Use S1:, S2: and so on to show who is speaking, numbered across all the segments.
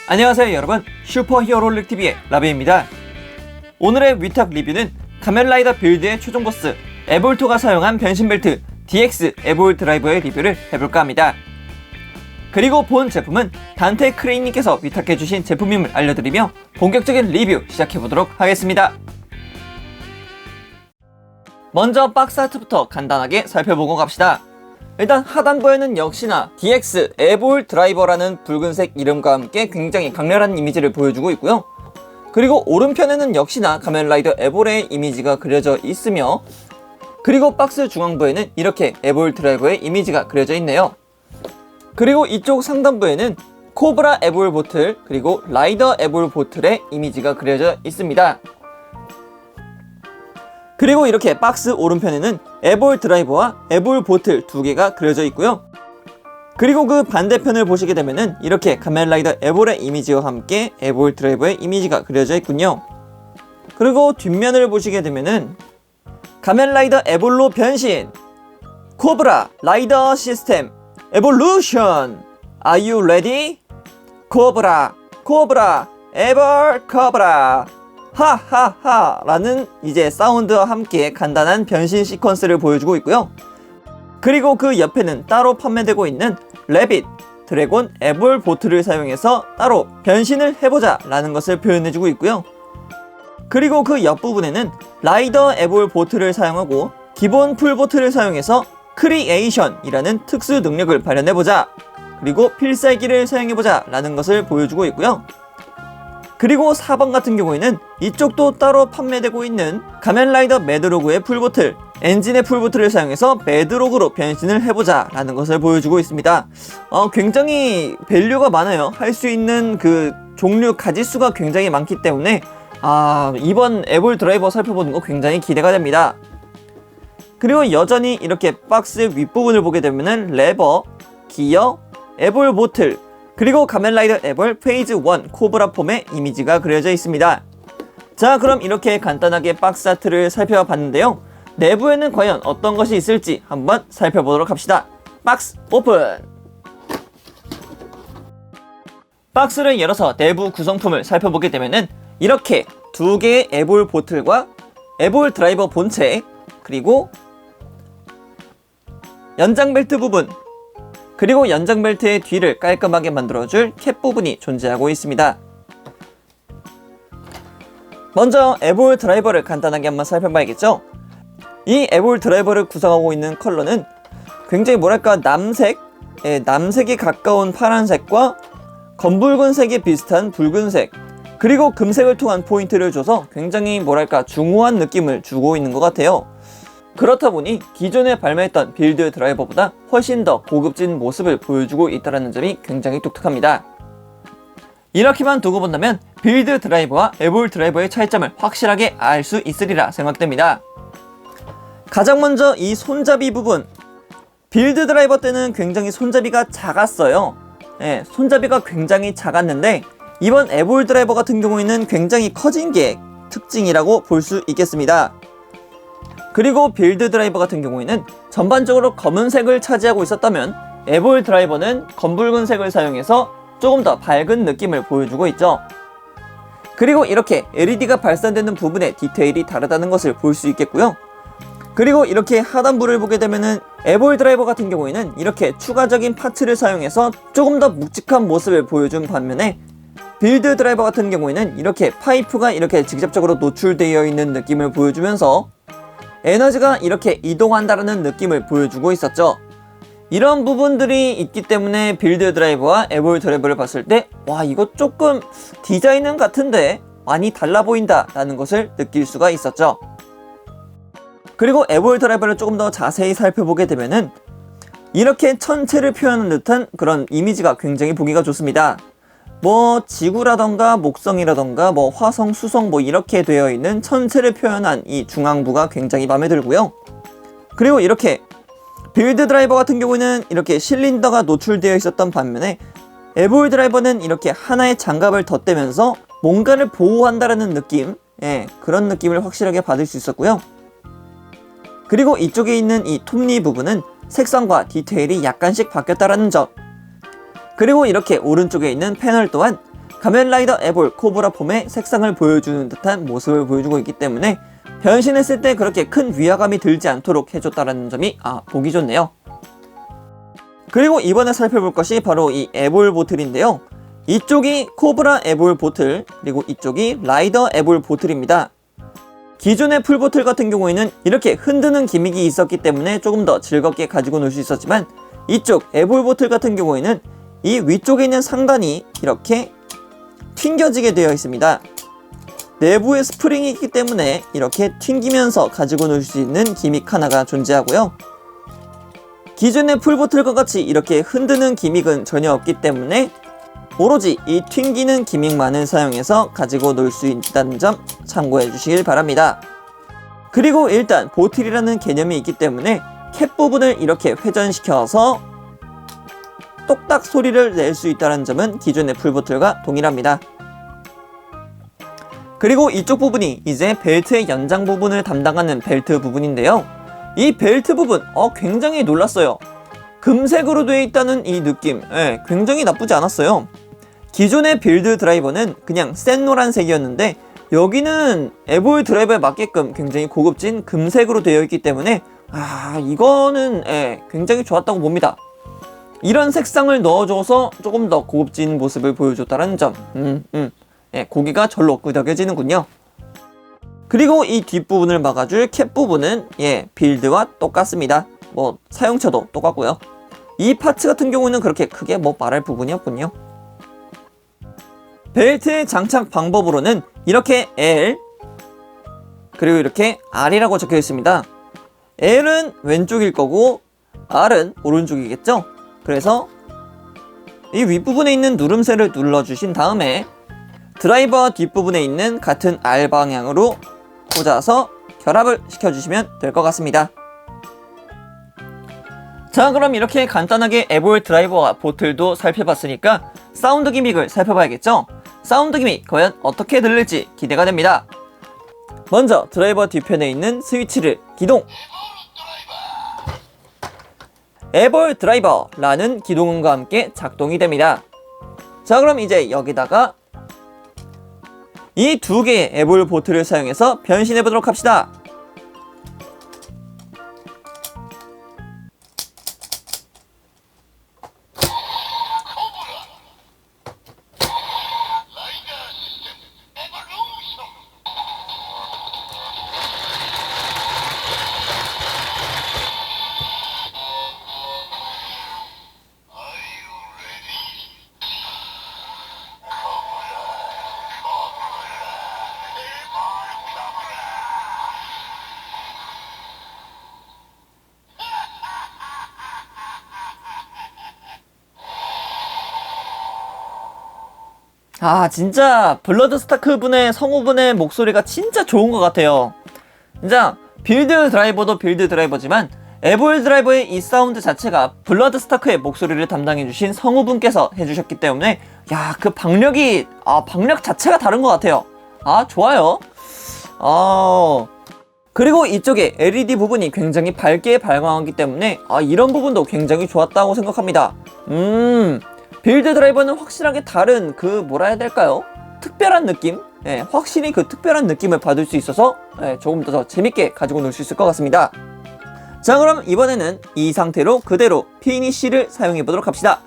S1: 안녕하세요 여러분, 슈퍼히어로릭TV의 라비입니다. 오늘의 위탁 리뷰는 가면라이더 빌드의 최종 보스 에볼토가 사용한 변신벨트 DX 에볼 드라이버의 리뷰를 해볼까 합니다. 그리고 본 제품은 단테 크레인님께서 위탁해주신 제품임을 알려드리며 본격적인 리뷰 시작해보도록 하겠습니다. 먼저 박스 아트부터 간단하게 살펴보고 갑시다. 일단 하단부에는 역시나 DX 에볼 드라이버라는 붉은색 이름과 함께 굉장히 강렬한 이미지를 보여주고 있고요. 그리고 오른편에는 역시나 가면라이더 에볼의 이미지가 그려져 있으며, 그리고 박스 중앙부에는 이렇게 에볼 드라이버의 이미지가 그려져 있네요. 그리고 이쪽 상단부에는 코브라 에볼 보틀 그리고 라이더 에볼 보틀의 이미지가 그려져 있습니다. 그리고 이렇게 박스 오른편에는 에볼 드라이버와 에볼 보틀 두 개가 그려져 있고요. 그리고 그 반대편을 보시게 되면은 이렇게 가면라이더 에볼의 이미지와 함께 에볼 드라이버의 이미지가 그려져 있군요. 그리고 뒷면을 보시게 되면은 가면라이더 에볼로 변신, 코브라 라이더 시스템 에볼루션, Are you ready? 코브라 에볼 코브라 하하하 라는 이제 사운드와 함께 간단한 변신 시퀀스를 보여주고 있고요. 그리고 그 옆에는 따로 판매되고 있는 래빗 드래곤 에볼 보트를 사용해서 따로 변신을 해보자 라는 것을 표현해주고 있고요. 그리고 그 옆부분에는 라이더 에볼 보트를 사용하고 기본 풀 보트를 사용해서 크리에이션 이라는 특수 능력을 발현해보자, 그리고 필살기를 사용해보자 라는 것을 보여주고 있고요. 그리고 4번 같은 경우에는 이쪽도 따로 판매되고 있는 가면라이더 매드로그의 풀보틀, 엔진의 풀보틀을 사용해서 매드로그로 변신을 해보자 라는 것을 보여주고 있습니다. 굉장히 밸류가 많아요. 할 수 있는 그 종류 가지수가 굉장히 많기 때문에 이번 에볼 드라이버 살펴보는 거 굉장히 기대가 됩니다. 그리고 여전히 이렇게 박스 윗부분을 보게 되면은 레버, 기어, 에볼 보틀, 그리고 가면라이더 에볼 페이즈 1 코브라 폼의 이미지가 그려져 있습니다. 자, 그럼 이렇게 간단하게 박스 아트를 살펴봤는데요. 내부에는 과연 어떤 것이 있을지 한번 살펴보도록 합시다. 박스 오픈! 박스를 열어서 내부 구성품을 살펴보게 되면은 이렇게 두 개의 에볼 보틀과 에볼 드라이버 본체, 그리고 연장 벨트 부분, 그리고 연장 벨트의 뒤를 깔끔하게 만들어줄 캡 부분이 존재하고 있습니다. 먼저 에볼 드라이버를 간단하게 한번 살펴봐야겠죠. 이 에볼 드라이버를 구성하고 있는 컬러는 굉장히 뭐랄까 남색에 가까운 파란색과 검붉은색에 비슷한 붉은색, 그리고 금색을 통한 포인트를 줘서 굉장히 뭐랄까 중후한 느낌을 주고 있는 것 같아요. 그렇다 보니 기존에 발매했던 빌드 드라이버보다 훨씬 더 고급진 모습을 보여주고 있다는 점이 굉장히 독특합니다. 이렇게만 두고 본다면 빌드 드라이버와 에볼 드라이버의 차이점을 확실하게 알 수 있으리라 생각됩니다. 가장 먼저 이 손잡이 부분, 빌드 드라이버 때는 굉장히 손잡이가 작았어요. 손잡이가 굉장히 작았는데 이번 에볼 드라이버 같은 경우에는 굉장히 커진 게 특징이라고 볼 수 있겠습니다. 그리고 빌드 드라이버 같은 경우에는 전반적으로 검은색을 차지하고 있었다면 에볼 드라이버는 검붉은색을 사용해서 조금 더 밝은 느낌을 보여주고 있죠. 그리고 이렇게 LED가 발산되는 부분의 디테일이 다르다는 것을 볼 수 있겠고요. 그리고 이렇게 하단부를 보게 되면은 에볼 드라이버 같은 경우에는 이렇게 추가적인 파츠를 사용해서 조금 더 묵직한 모습을 보여준 반면에 빌드 드라이버 같은 경우에는 이렇게 파이프가 이렇게 직접적으로 노출되어 있는 느낌을 보여주면서 에너지가 이렇게 이동한다는 느낌을 보여주고 있었죠. 이런 부분들이 있기 때문에 빌드 드라이버와 에볼 드라이버를 봤을 때 이거 조금 디자인은 같은데 많이 달라 보인다 라는 것을 느낄 수가 있었죠. 그리고 에볼 드라이버를 조금 더 자세히 살펴보게 되면은 이렇게 천체를 표현하는 듯한 그런 이미지가 굉장히 보기가 좋습니다. 지구라던가 목성이라던가 화성, 수성 이렇게 되어 있는 천체를 표현한 이 중앙부가 굉장히 마음에 들고요. 그리고 이렇게 빌드 드라이버 같은 경우에는 이렇게 실린더가 노출되어 있었던 반면에 에볼 드라이버는 이렇게 하나의 장갑을 덧대면서 뭔가를 보호한다라는 느낌, 그런 느낌을 확실하게 받을 수 있었고요. 그리고 이쪽에 있는 이 톱니 부분은 색상과 디테일이 약간씩 바뀌었다라는 점, 그리고 이렇게 오른쪽에 있는 패널 또한 가면라이더 에볼 코브라 폼의 색상을 보여주는 듯한 모습을 보여주고 있기 때문에 변신했을 때 그렇게 큰 위화감이 들지 않도록 해줬다는 점이 보기 좋네요. 그리고 이번에 살펴볼 것이 바로 이 에볼 보틀인데요. 이쪽이 코브라 에볼 보틀, 그리고 이쪽이 라이더 에볼 보틀입니다. 기존의 풀보틀 같은 경우에는 이렇게 흔드는 기믹이 있었기 때문에 조금 더 즐겁게 가지고 놀 수 있었지만, 이쪽 에볼 보틀 같은 경우에는 이 위쪽에 있는 상단이 이렇게 튕겨지게 되어 있습니다. 내부에 스프링이 있기 때문에 이렇게 튕기면서 가지고 놀 수 있는 기믹 하나가 존재하고요. 기존의 풀보틀과 같이 이렇게 흔드는 기믹은 전혀 없기 때문에 오로지 이 튕기는 기믹만을 사용해서 가지고 놀 수 있다는 점 참고해 주시길 바랍니다. 그리고 일단 보틀이라는 개념이 있기 때문에 캡 부분을 이렇게 회전시켜서 똑딱 소리를 낼 수 있다는 점은 기존의 풀보틀과 동일합니다. 그리고 이쪽 부분이 이제 벨트의 연장 부분을 담당하는 벨트 부분인데요. 이 벨트 부분 굉장히 놀랐어요. 금색으로 되어 있다는 이 느낌, 굉장히 나쁘지 않았어요. 기존의 빌드 드라이버는 그냥 센 노란색이었는데 여기는 에볼 드라이버에 맞게끔 굉장히 고급진 금색으로 되어 있기 때문에 이거는 굉장히 좋았다고 봅니다. 이런 색상을 넣어줘서 조금 더 고급진 모습을 보여줬다는 점, 고기가 절로 끄덕여지는군요. 그리고 이 뒷부분을 막아줄 캡 부분은 빌드와 똑같습니다. 사용처도 똑같고요. 이 파츠 같은 경우는 그렇게 크게 말할 부분이 없군요. 벨트 장착 방법으로는 이렇게 L 그리고 이렇게 R이라고 적혀 있습니다. L은 왼쪽일 거고 R은 오른쪽이겠죠? 그래서 이 윗부분에 있는 누름쇠를 눌러주신 다음에 드라이버 뒷부분에 있는 같은 R 방향으로 꽂아서 결합을 시켜주시면 될 것 같습니다. 자, 그럼 이렇게 간단하게 에볼 드라이버와 보틀도 살펴봤으니까 사운드 기믹을 살펴봐야겠죠? 사운드 기믹 과연 어떻게 들릴지 기대가 됩니다. 먼저 드라이버 뒤편에 있는 스위치를 기동! 에볼 드라이버라는 기동음과 함께 작동이 됩니다. 자, 그럼 이제 여기다가 이 두 개의 에볼 보틀을 사용해서 변신해 보도록 합시다. 진짜 블러드 스타크 분의 성우분의 목소리가 진짜 좋은 것 같아요. 진짜 빌드 드라이버도 빌드 드라이버지만 에볼 드라이버의 이 사운드 자체가 블러드 스타크의 목소리를 담당해주신 성우분께서 해주셨기 때문에 그 박력이 박력 자체가 다른 것 같아요. 좋아요. 그리고 이쪽에 LED 부분이 굉장히 밝게 발광하기 때문에 이런 부분도 굉장히 좋았다고 생각합니다. 빌드 드라이버는 확실하게 다른 뭐라 해야 될까요? 특별한 느낌? 확실히 그 특별한 느낌을 받을 수 있어서 조금 더 재밌게 가지고 놀 수 있을 것 같습니다. 자, 그럼 이번에는 이 상태로 그대로 피니쉬를 사용해 보도록 합시다.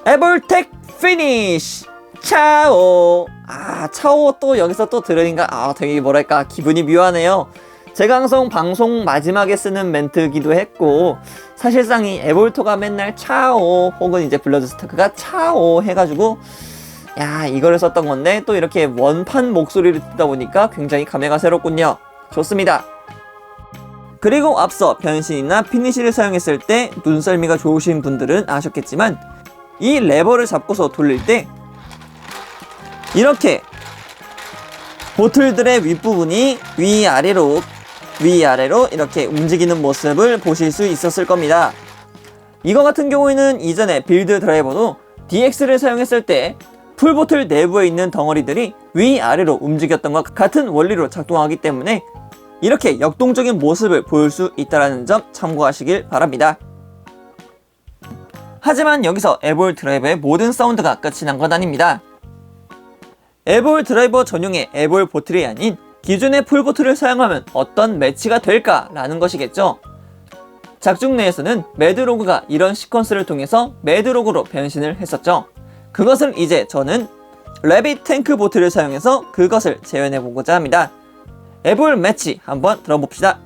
S1: 에볼텍 피니쉬! 차오! 차오 또 여기서 또 들으니까 되게 뭐랄까 기분이 묘하네요. 제가 항상 방송 마지막에 쓰는 멘트기도 했고, 사실상 이 에볼토가 맨날 차오 혹은 이제 블러드 스타크가 차오 해가지고 이거를 썼던 건데, 또 이렇게 원판 목소리를 듣다 보니까 굉장히 감회가 새롭군요. 좋습니다. 그리고 앞서 변신이나 피니쉬를 사용했을 때 눈썰미가 좋으신 분들은 아셨겠지만, 이 레버를 잡고서 돌릴 때 이렇게 보틀들의 윗부분이 위아래로 위아래로 이렇게 움직이는 모습을 보실 수 있었을 겁니다. 이거 같은 경우에는 이전에 빌드 드라이버도 DX를 사용했을 때 풀보틀 내부에 있는 덩어리들이 위아래로 움직였던 것 같은 원리로 작동하기 때문에 이렇게 역동적인 모습을 보일 수 있다는 점 참고하시길 바랍니다. 하지만 여기서 에볼 드라이버의 모든 사운드가 끝이 난 건 아닙니다. 에볼 드라이버 전용의 에볼 보틀이 아닌 기존의 풀보틀을 사용하면 어떤 매치가 될까 라는 것이겠죠. 작중 내에서는 매드로그가 이런 시퀀스를 통해서 매드로그로 변신을 했었죠. 그것을 이제 저는 래빗 탱크 보트를 사용해서 그것을 재현해 보고자 합니다. 에볼 매치 한번 들어봅시다.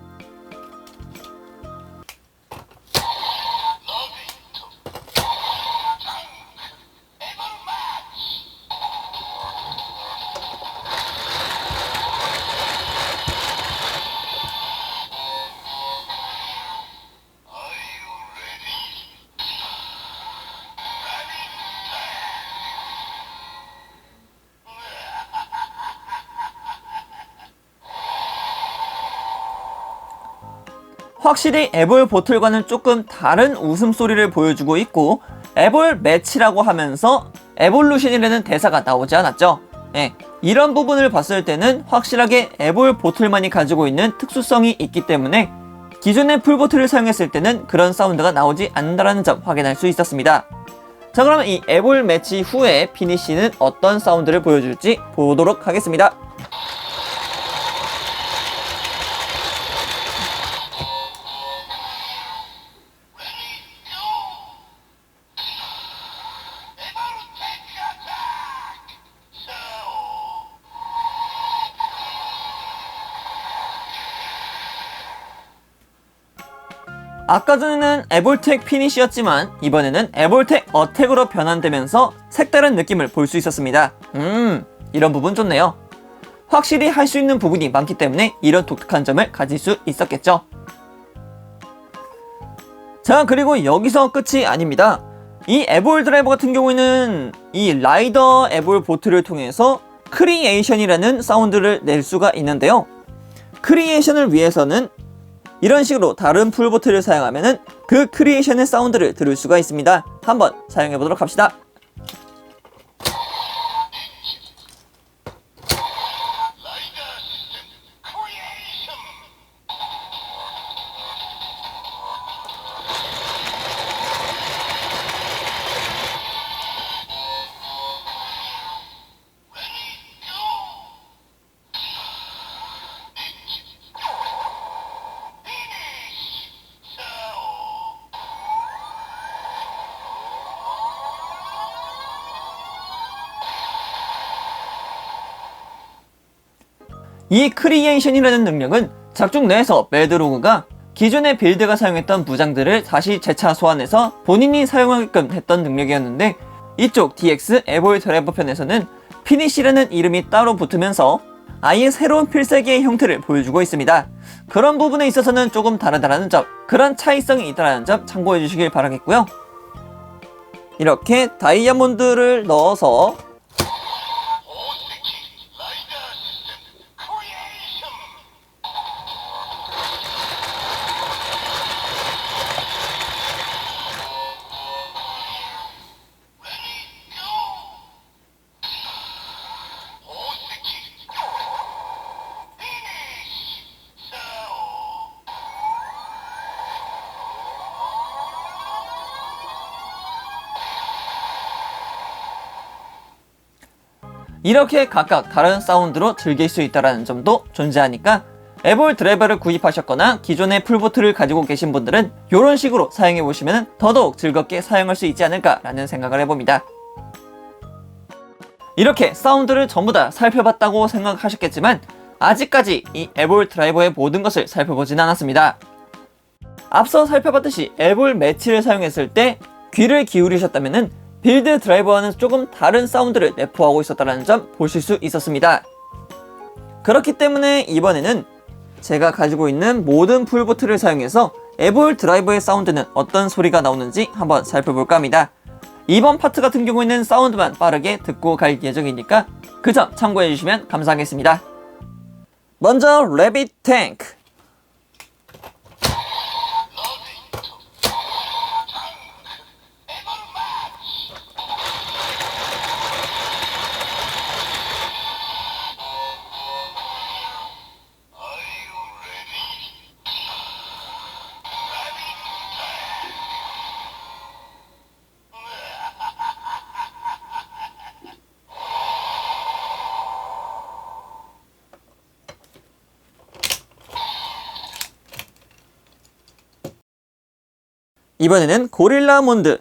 S1: 확실히 에볼 보틀과는 조금 다른 웃음소리를 보여주고 있고 에볼 매치라고 하면서 에볼루션이라는 대사가 나오지 않았죠. 이런 부분을 봤을 때는 확실하게 에볼 보틀만이 가지고 있는 특수성이 있기 때문에 기존의 풀보틀을 사용했을 때는 그런 사운드가 나오지 않는다는 점 확인할 수 있었습니다. 자, 그러면 이 에볼 매치 후에 피니쉬는 어떤 사운드를 보여줄지 보도록 하겠습니다. 아까 전에는 에볼텍 피니쉬였지만 이번에는 에볼텍 어택으로 변환되면서 색다른 느낌을 볼 수 있었습니다. 이런 부분 좋네요. 확실히 할 수 있는 부분이 많기 때문에 이런 독특한 점을 가질 수 있었겠죠. 자, 그리고 여기서 끝이 아닙니다. 이 에볼 드라이버 같은 경우에는 이 라이더 에볼 보트를 통해서 크리에이션이라는 사운드를 낼 수가 있는데요. 크리에이션을 위해서는 이런 식으로 다른 풀보트를 사용하면 그 크리에이션의 사운드를 들을 수가 있습니다. 한번 사용해 보도록 합시다. 이 크리에이션이라는 능력은 작중 내에서 매드로그가 기존의 빌드가 사용했던 무장들을 다시 재차 소환해서 본인이 사용하게끔 했던 능력이었는데 이쪽 DX 에볼 드라이버 편에서는 피니쉬라는 이름이 따로 붙으면서 아예 새로운 필살기의 형태를 보여주고 있습니다. 그런 부분에 있어서는 조금 다르다는 점, 그런 차이성이 있다는 점 참고해 주시길 바라겠고요. 이렇게 다이아몬드를 넣어서 이렇게 각각 다른 사운드로 즐길 수 있다는 점도 존재하니까 에볼 드라이버를 구입하셨거나 기존의 풀보트를 가지고 계신 분들은 이런 식으로 사용해 보시면 더더욱 즐겁게 사용할 수 있지 않을까라는 생각을 해봅니다. 이렇게 사운드를 전부 다 살펴봤다고 생각하셨겠지만 아직까지 이 에볼 드라이버의 모든 것을 살펴보진 않았습니다. 앞서 살펴봤듯이 에볼 매치를 사용했을 때 귀를 기울이셨다면 빌드 드라이버와는 조금 다른 사운드를 내포하고 있었다는 점 보실 수 있었습니다. 그렇기 때문에 이번에는 제가 가지고 있는 모든 풀보트를 사용해서 에볼 드라이버의 사운드는 어떤 소리가 나오는지 한번 살펴볼까 합니다. 이번 파트 같은 경우에는 사운드만 빠르게 듣고 갈 예정이니까 그 점 참고해 주시면 감사하겠습니다. 먼저 래빗 탱크. 이번에는 고릴라 몬드.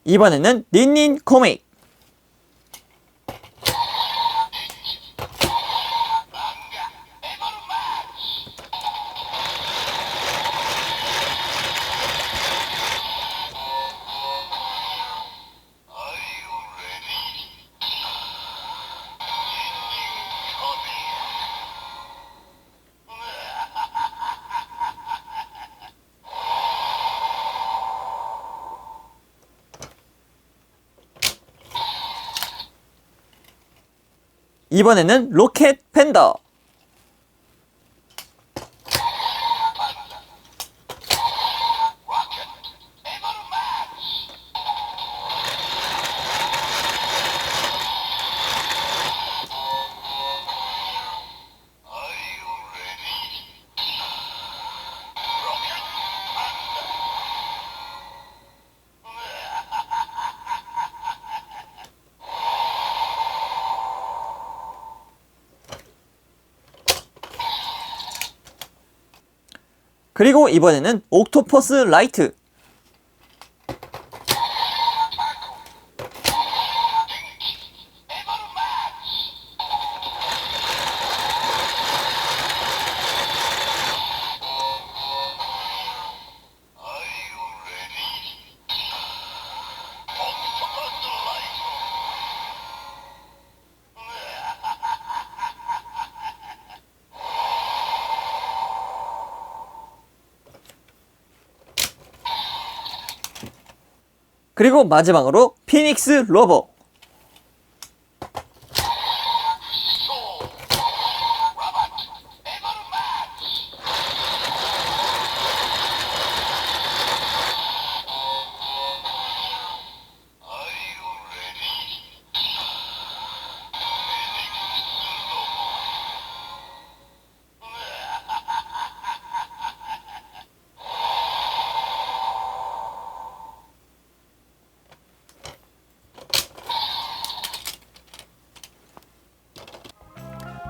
S1: 이번에는 닌닌 코믹. 이번에는 로켓 팬더. 그리고 이번에는 옥토퍼스 라이트. 그리고 마지막으로 피닉스 로보.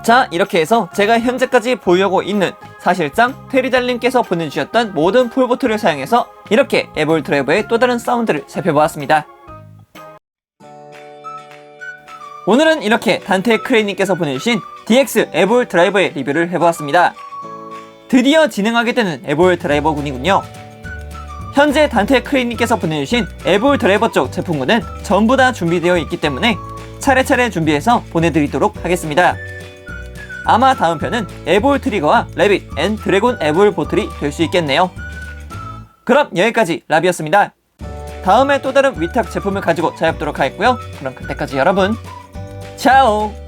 S1: 자, 이렇게 해서 제가 현재까지 보유하고 있는 사실상 테리달님께서 보내주셨던 모든 폴보트를 사용해서 이렇게 에볼 드라이버의 또 다른 사운드를 살펴보았습니다. 오늘은 이렇게 단테 크레이님께서 보내주신 DX 에볼 드라이버의 리뷰를 해보았습니다. 드디어 진행하게 되는 에볼 드라이버군이군요. 현재 단테 크레이님께서 보내주신 에볼 드라이버 쪽 제품군은 전부 다 준비되어 있기 때문에 차례차례 준비해서 보내드리도록 하겠습니다. 아마 다음 편은 에볼 트리거와 레빗 앤 드래곤 에볼 보틀이 될 수 있겠네요. 그럼 여기까지 라비였습니다. 다음에 또 다른 위탁 제품을 가지고 찾아뵙도록 하겠고요. 그럼 그때까지 여러분, 차오!